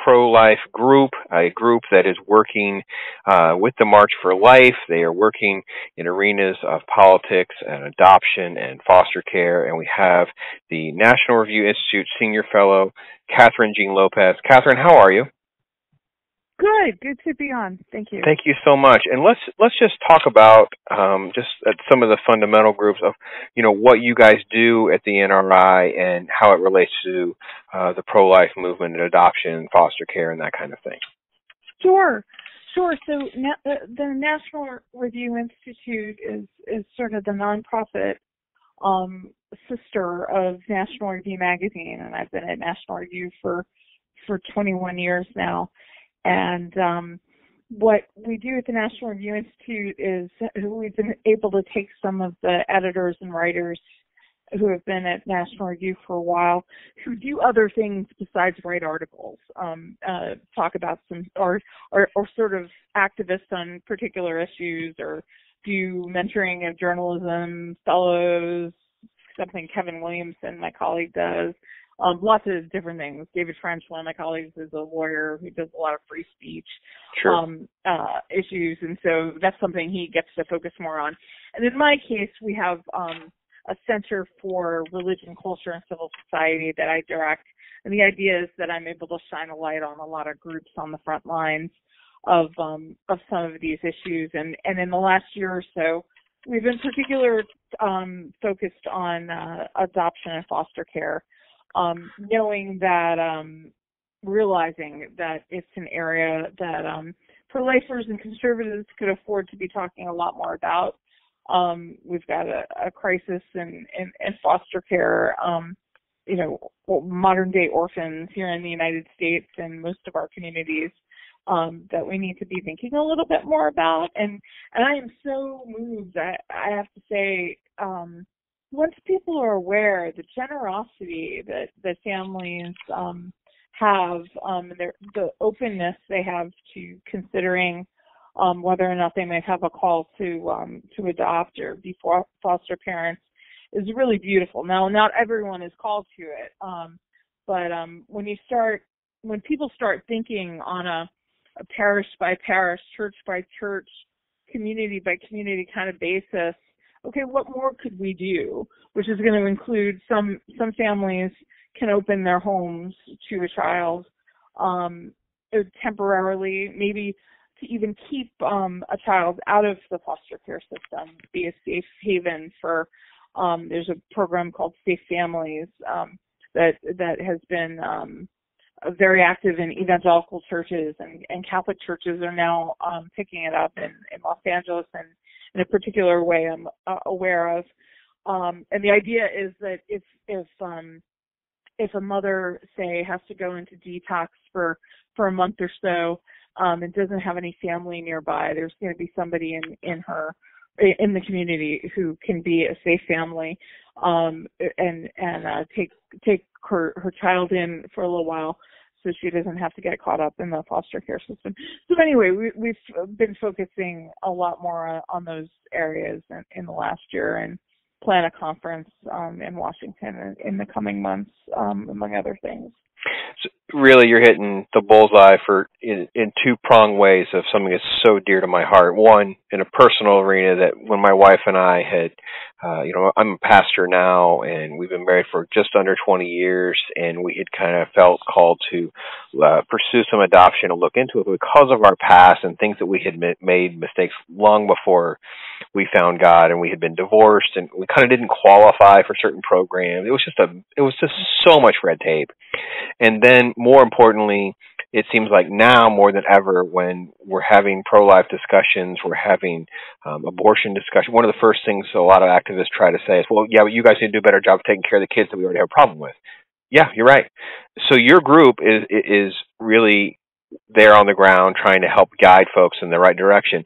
pro-life group, a group that is working with the March for Life. They are working in arenas of politics and adoption and foster care. And we have the National Review Institute Senior Fellow, Kathryn Jean Lopez. Kathryn, how are you? Good to be on. Thank you. Thank you so much. And let's just talk about just some of the fundamental groups of, what you guys do at the NRI and how it relates to the pro-life movement and adoption, foster care, and that kind of thing. Sure. So the National Review Institute is sort of the nonprofit sister of National Review magazine, and I've been at National Review for 21 years now. And what we do at the National Review Institute is we've been able to take some of the editors and writers who have been at National Review for a while, who do other things besides write articles, talk about some or sort of activists on particular issues, or do mentoring of journalism fellows, something Kevin Williamson, my colleague, does. Lots of different things. David French, one of my colleagues, is a lawyer who does a lot of free speech issues, and so that's something he gets to focus more on. And in my case, we have a Center for Religion, Culture, and Civil Society that I direct, and the idea is that I'm able to shine a light on a lot of groups on the front lines of some of these issues. And in the last year or so, we've in particular focused on adoption and foster care. Knowing that, realizing that it's an area that pro-lifers and conservatives could afford to be talking a lot more about. We've got a crisis in foster care, modern-day orphans here in the United States and most of our communities that we need to be thinking a little bit more about. And I am so moved, I have to say, once people are aware, the generosity that families have, the openness they have to considering whether or not they may have a call to adopt or be foster parents is really beautiful. Now, not everyone is called to it, but when people start thinking on a parish by parish, church by church, community by community kind of basis, okay, what more could we do? Which is going to include some families can open their homes to a child temporarily, maybe to even keep a child out of the foster care system, be a safe haven for. There's a program called Safe Families that has been very active in evangelical churches, and Catholic churches are now picking it up in Los Angeles and in a particular way I'm aware of. And the idea is that if a mother, say, has to go into detox for a month or so and doesn't have any family nearby, there's going to be somebody in the community who can be a safe family and take her child in for a little while, so she doesn't have to get caught up in the foster care system. So anyway, we've been focusing a lot more on those areas in the last year, and plan a conference in Washington in the coming months, among other things. So really, you're hitting the bullseye in two-pronged ways of something that's so dear to my heart. One, in a personal arena, that when my wife and I had, I'm a pastor now, and we've been married for just under 20 years, and we had kind of felt called to pursue some adoption and look into it because of our past and things that we had made mistakes long before we found God, and we had been divorced, and we kind of didn't qualify for certain programs. It was just so much red tape. And then, more importantly, it seems like now more than ever, when we're having pro-life discussions, we're having abortion discussion, one of the first things a lot of activists try to say is, well, yeah, but you guys need to do a better job of taking care of the kids that we already have a problem with. Yeah, you're right. So your group is really there on the ground trying to help guide folks in the right direction.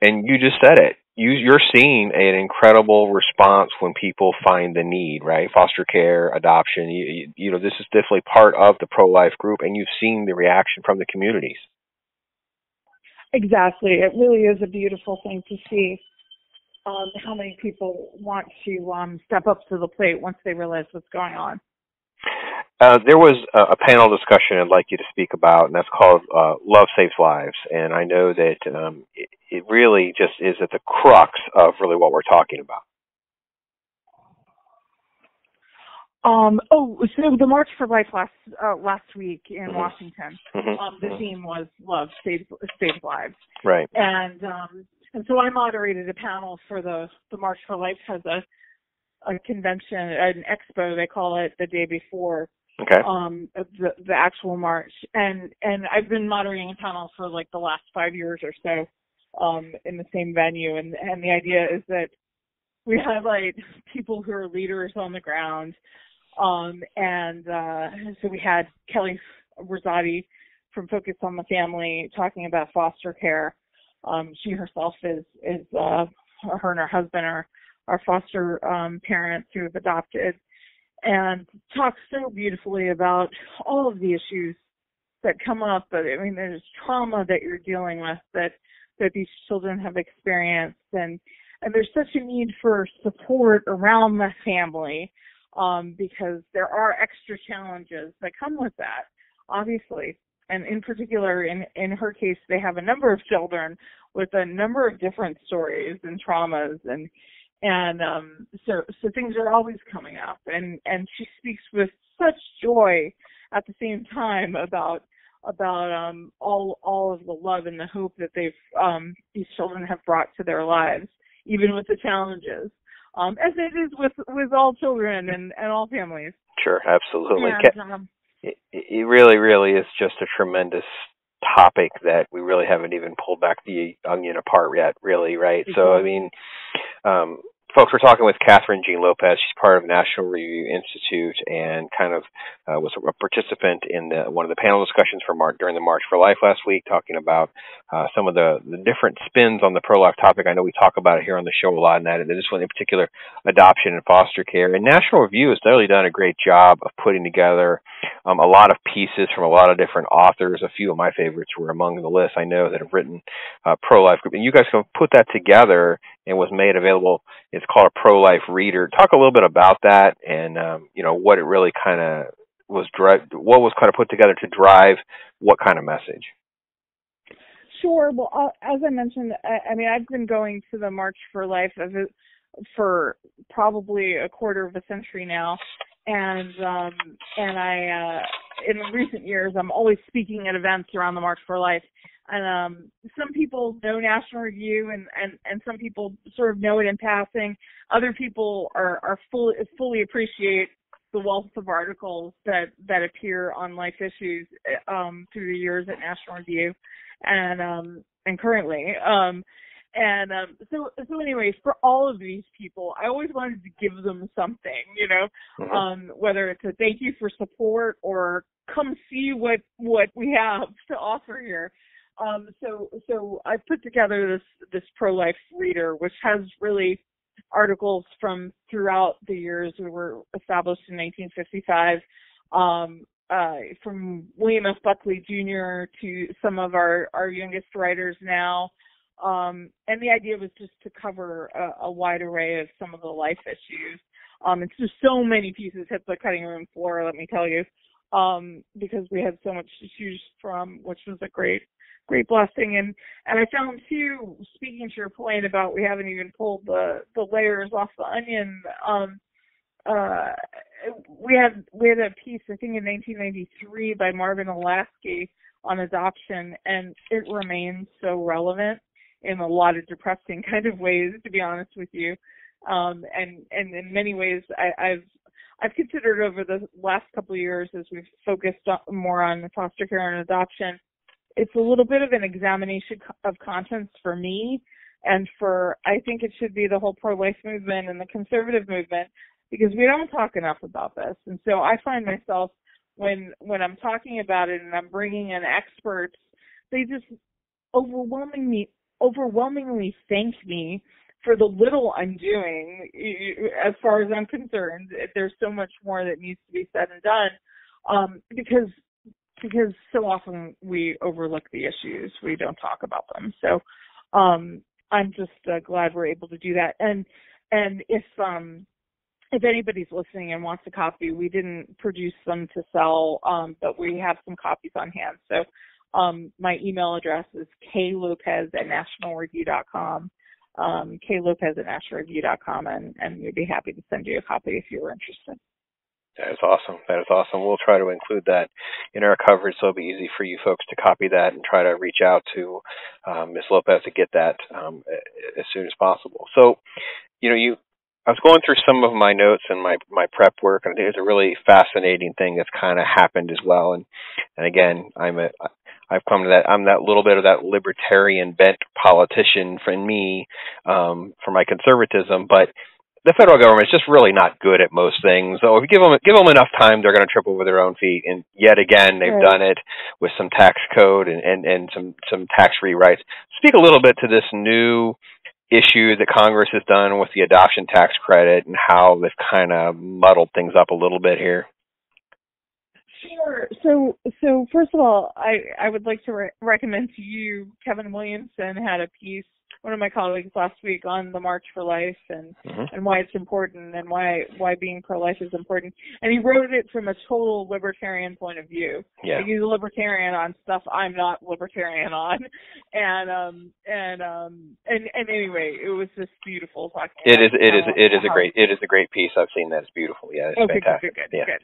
And you just said it. You're seeing an incredible response when people find the need, right? Foster care, adoption, this is definitely part of the pro-life group, and you've seen the reaction from the communities. Exactly. It really is a beautiful thing to see how many people want to step up to the plate once they realize what's going on. There was a panel discussion I'd like you to speak about, and that's called Love Saves Lives. And I know that it really just is at the crux of really what we're talking about. So the March for Life last week in Washington, the theme was Love Saves Lives. Right. And so I moderated a panel for the March for Life has a convention, an expo, they call it, the day before. Okay. The actual march, and I've been moderating a panel for like the last 5 years or so, in the same venue, and the idea is that we highlight people who are leaders on the ground, and so we had Kelly Rosati from Focus on the Family talking about foster care. She herself is her and her husband are foster parents who have adopted, and talks so beautifully about all of the issues that come up. But I mean, there's trauma that you're dealing with that these children have experienced, and there's such a need for support around the family, because there are extra challenges that come with that, obviously. And in particular, in her case, they have a number of children with a number of different stories and traumas, and so things are always coming up, and she speaks with such joy at the same time about all of the love and the hope that these children have brought to their lives, even with the challenges, as it is with all children and all families. Sure, absolutely. And, it really, really is just a tremendous topic that we really haven't even pulled back the onion apart yet, really, right? Exactly. So, I mean, folks, we're talking with Kathryn Jean Lopez. She's part of National Review Institute and kind of was a participant in one of the panel discussions during the March for Life last week, talking about some of the different spins on the pro-life topic. I know we talk about it here on the show a lot, and this one in particular, adoption and foster care. And National Review has really done a great job of putting together a lot of pieces from a lot of different authors. A few of my favorites were among the list I know that have written pro-life group. And you guys can put that together and was made available. It's called a pro-life reader. Talk a little bit about that, and what it really kind of was what was kind of put together to drive what kind of message. Sure. Well, as I mentioned, I mean, I've been going to the March for Life for probably a quarter of a century now, and I in recent years I'm always speaking at events around the March for Life. And some people know National Review, and some people sort of know it in passing. Other people are fully appreciate the wealth of articles that appear on life issues through the years at National Review, and currently. So anyways, for all of these people, I always wanted to give them something, whether it's a thank you for support or come see what we have to offer here. So I put together this pro-life reader, which has really articles from throughout the years. We were established in 1955, from William F. Buckley Jr. to some of our youngest writers now. And the idea was just to cover a wide array of some of the life issues. It's just so many pieces hit the cutting room floor, let me tell you, because we had so much to choose from, which was a great blessing. And I found too, speaking to your point about we haven't even pulled the layers off the onion, we had a piece, I think in 1993 by Marvin Alasky on adoption, and it remains so relevant in a lot of depressing kind of ways, to be honest with you. And in many ways, I've considered over the last couple of years, as we've focused more on foster care and adoption, it's a little bit of an examination of conscience for me, and I think it should be the whole pro-life movement and the conservative movement, because we don't talk enough about this. And so I find myself, when I'm talking about it and I'm bringing in experts, they just overwhelmingly thank me for the little I'm doing. As far as I'm concerned, there's so much more that needs to be said and done, because so often we overlook the issues. We don't talk about them. So I'm just glad we're able to do that. And if anybody's listening and wants a copy, we didn't produce them to sell, but we have some copies on hand. So my email address is klopez@nationalreview.com, klopez@nationalreview.com, and we'd be happy to send you a copy if you were interested. That is awesome. That is awesome. We'll try to include that in our coverage so it'll be easy for you folks to copy that and try to reach out to Ms. Lopez to get that as soon as possible. So, I was going through some of my notes and my prep work, and I think it's a really fascinating thing that's kind of happened as well. And again, I've come to that. I'm that little bit of that libertarian bent politician for me, for my conservatism, but the federal government is just really not good at most things. So if you give them enough time, they're going to trip over their own feet. And yet again, they've done it with some tax code and some tax rewrites. Speak a little bit to this new issue that Congress has done with the adoption tax credit and how they've kind of muddled things up a little bit here. Sure. So first of all, I would like to recommend to you, Kevin Williamson had a piece, one of my colleagues last week, on the March for Life and why it's important and why being pro-life is important. And he wrote it from a total libertarian point of view. Yeah. Like, he's a libertarian on stuff I'm not libertarian on. And anyway, it was just beautiful talking. It is a great piece. I've seen that. It's beautiful. Yeah, it's fantastic. Good.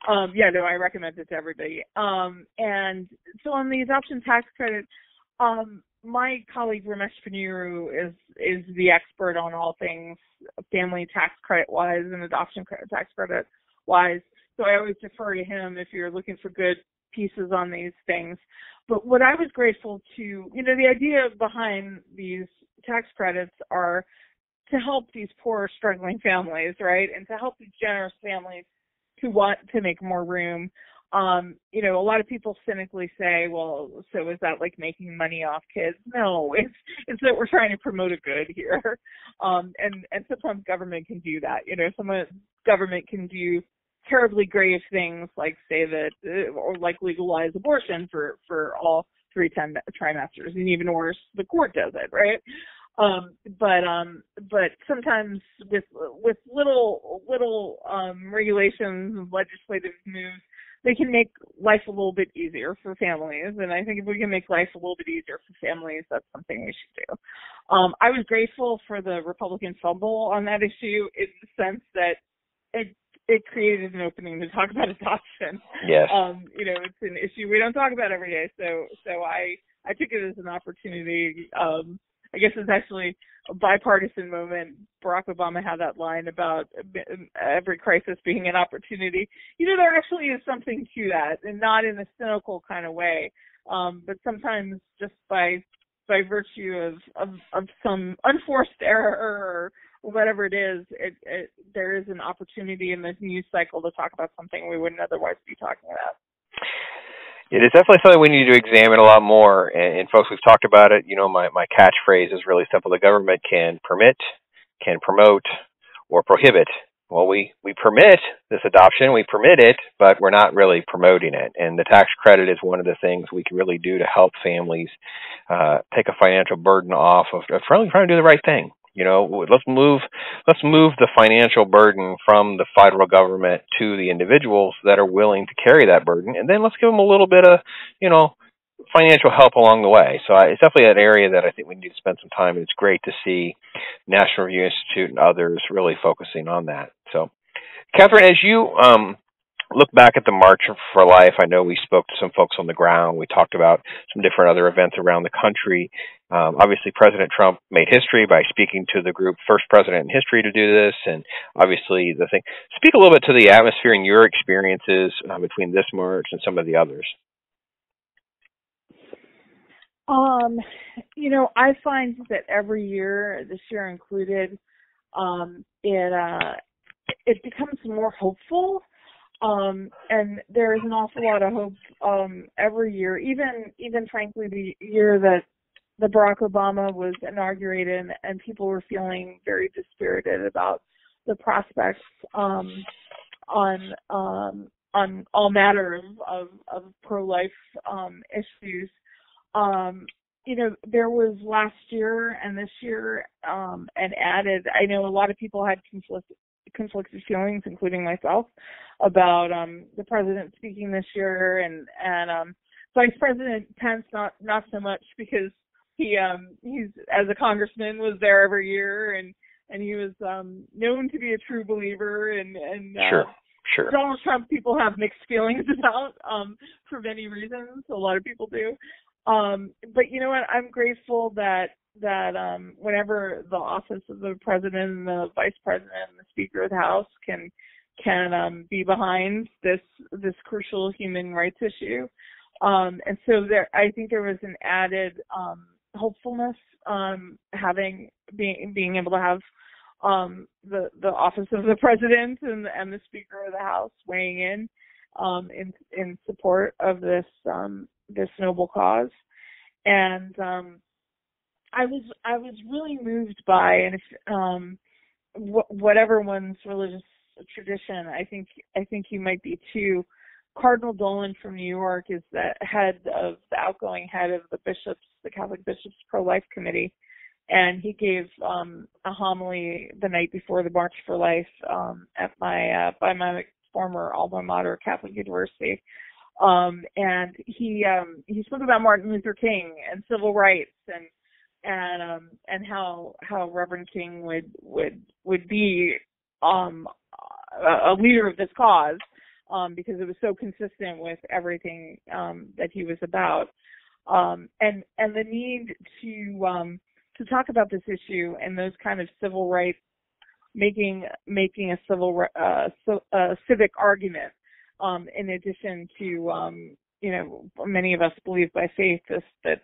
I recommend it to everybody. And so on the adoption tax credit, my colleague Ramesh Paniru is the expert on all things family tax credit wise and adoption tax credit wise. So I always defer to him if you're looking for good pieces on these things. But what I was grateful to, the idea behind these tax credits are to help these poor, struggling families, right? And to help these generous families who want to make more room. A lot of people cynically say, well, so is that like making money off kids? No, it's that we're trying to promote a good here. And sometimes government can do that. Government can do terribly grave things like say that, or like legalize abortion for all 3 trimesters, and even worse, the court does it, right? But sometimes with little regulations and legislative moves, they can make life a little bit easier for families. And I think if we can make life a little bit easier for families, that's something we should do. I was grateful for the Republican fumble on that issue in the sense that it created an opening to talk about adoption. Yes. It's an issue we don't talk about every day. So I took it as an opportunity. I guess it's actually a bipartisan moment. Barack Obama had that line about every crisis being an opportunity. There actually is something to that, and not in a cynical kind of way, but sometimes just by virtue of some unforced error or whatever it is, there is an opportunity in this news cycle to talk about something we wouldn't otherwise be talking about. It is definitely something we need to examine a lot more. And folks, we've talked about it. My catchphrase is really simple. The government can permit, can promote, or prohibit. Well, we permit this adoption, we permit it, but we're not really promoting it. And the tax credit is one of the things we can really do to help families take a financial burden off of trying to do the right thing. Let's move the financial burden from the federal government to the individuals that are willing to carry that burden, and then let's give them a little bit of, financial help along the way. So it's definitely an area that I think we need to spend some time, and it's great to see National Review Institute and others really focusing on that. So, Kathryn, as you look back at the March for Life, I know we spoke to some folks on the ground. We talked about some different other events around the country. Obviously, President Trump made history by speaking to the group, first president in history to do this, and obviously the thing. Speak a little bit to the atmosphere and your experiences between this March and some of the others. I find that every year, this year included, it becomes more hopeful. And there is an awful lot of hope every year, even frankly the year that Barack Obama was inaugurated, and people were feeling very dispirited about the prospects on all matters of pro-life issues. There was last year and this year, and added, I know a lot of people had conflicted feelings, including myself, about the president speaking this year, and Vice President Pence not so much, because he's as a congressman was there every year, and he was known to be a true believer, and Sure. Donald Trump people have mixed feelings about for many reasons. A lot of people do. But you know what? I'm grateful that whenever the office of the president and the vice president and the speaker of the House can be behind this crucial human rights issue. And so I think there was an added hopefulness being able to have the office of the president and the speaker of the House weighing in support of this noble cause. And I was really moved by, and if whatever one's religious tradition, I think you might be too. Cardinal Dolan from New York is the outgoing head of the Catholic Bishops Pro-Life Committee, and he gave a homily the night before the March for Life at by my former alma mater, Catholic University. And he spoke about Martin Luther King and civil rights, and how Reverend King would be a leader of this cause, because it was so consistent with everything that he was about, and the need to talk about this issue and those kind of civil rights, making a civic argument, in addition to many of us believe by faith that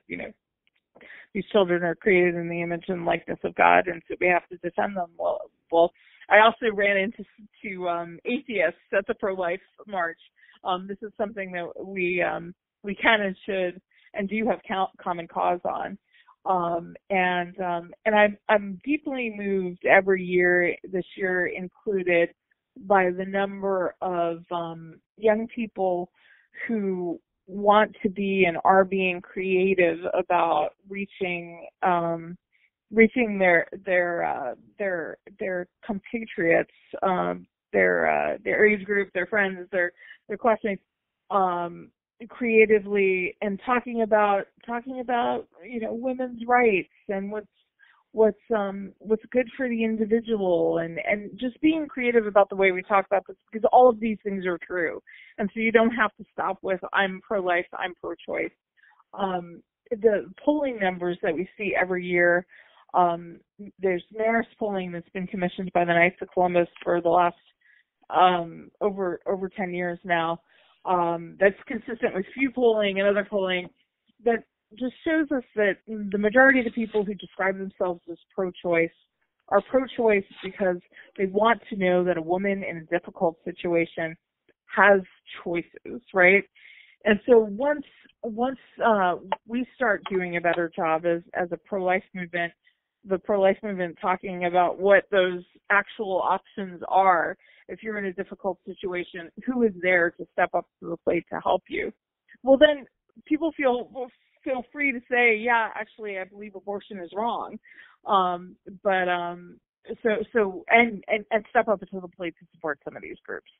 these children are created in the image and likeness of God, and so we have to defend them. Well, I also ran into atheists at the pro-life march. This is something that we can and should and do have common cause on. And I'm deeply moved every year, this year included, by the number of young people who want to be and are being creative about reaching their compatriots, their age group, their friends, their classmates, creatively, and talking about women's rights and what's good for the individual, and just being creative about the way we talk about this, because all of these things are true, and so you don't have to stop with I'm pro-life, I'm pro-choice. The polling numbers that we see every year, there's Marist polling that's been commissioned by the Knights of Columbus for the last over 10 years now. That's consistent with Pew polling and other polling that just shows us that the majority of the people who describe themselves as pro-choice are pro-choice because they want to know that a woman in a difficult situation has choices, right? And so once we start doing a better job as a pro-life movement, the pro-life movement talking about what those actual options are, if you're in a difficult situation, who is there to step up to the plate to help you? Well, then people feel free to say, yeah, actually, I believe abortion is wrong, so step up to the plate to support some of these groups.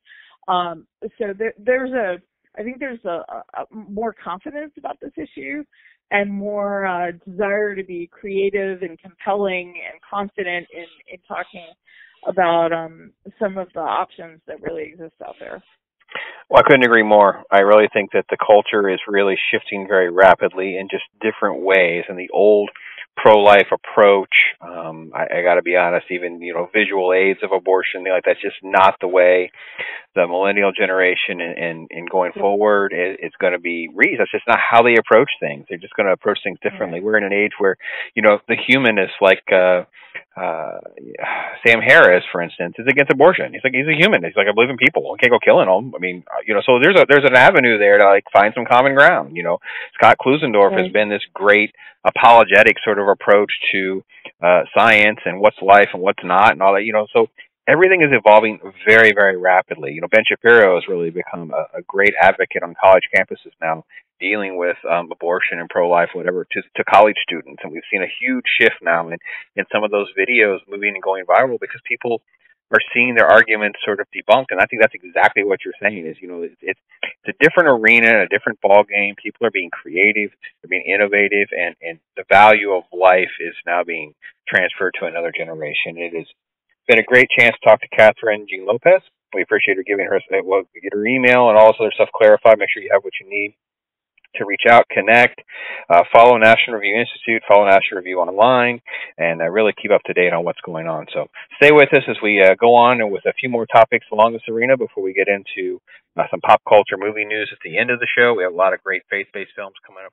So I think there's a more confidence about this issue, and more desire to be creative and compelling and confident in talking about some of the options that really exist out there. Well, I couldn't agree more. I really think that the culture is really shifting very rapidly in just different ways. And the old pro-life approach, I got to be honest, even visual aids of abortion, that's just not the way the millennial generation and going forward it's going to be reached. That's just not how they approach things. They're just going to approach things differently. We're in an age where the human is like Sam Harris, for instance, is against abortion. He's a human. He's like, I believe in people. I can't go killing them. I mean, so there's an avenue there to find some common ground. Scott Klusendorf has been this great apologetic sort of approach to science and what's life and what's not and all that. So everything is evolving very, very rapidly. Ben Shapiro has really become a great advocate on college campuses now, dealing with abortion and pro-life, whatever, to college students. And we've seen a huge shift now in some of those videos moving and going viral because people are seeing their arguments sort of debunked. And I think that's exactly what you're saying is, it's a different arena, a different ball game. People are being creative, they're being innovative, and the value of life is now being transferred to another generation. It has been a great chance to talk to Kathryn Jean Lopez. We appreciate her giving her, get her email and all this other stuff clarified. Make sure you have what you need to reach out, connect, follow National Review Institute, follow National Review online, and really keep up to date on what's going on. So stay with us as we go on and with a few more topics along this arena before we get into some pop culture movie news at the end of the show. We have a lot of great faith-based films coming up.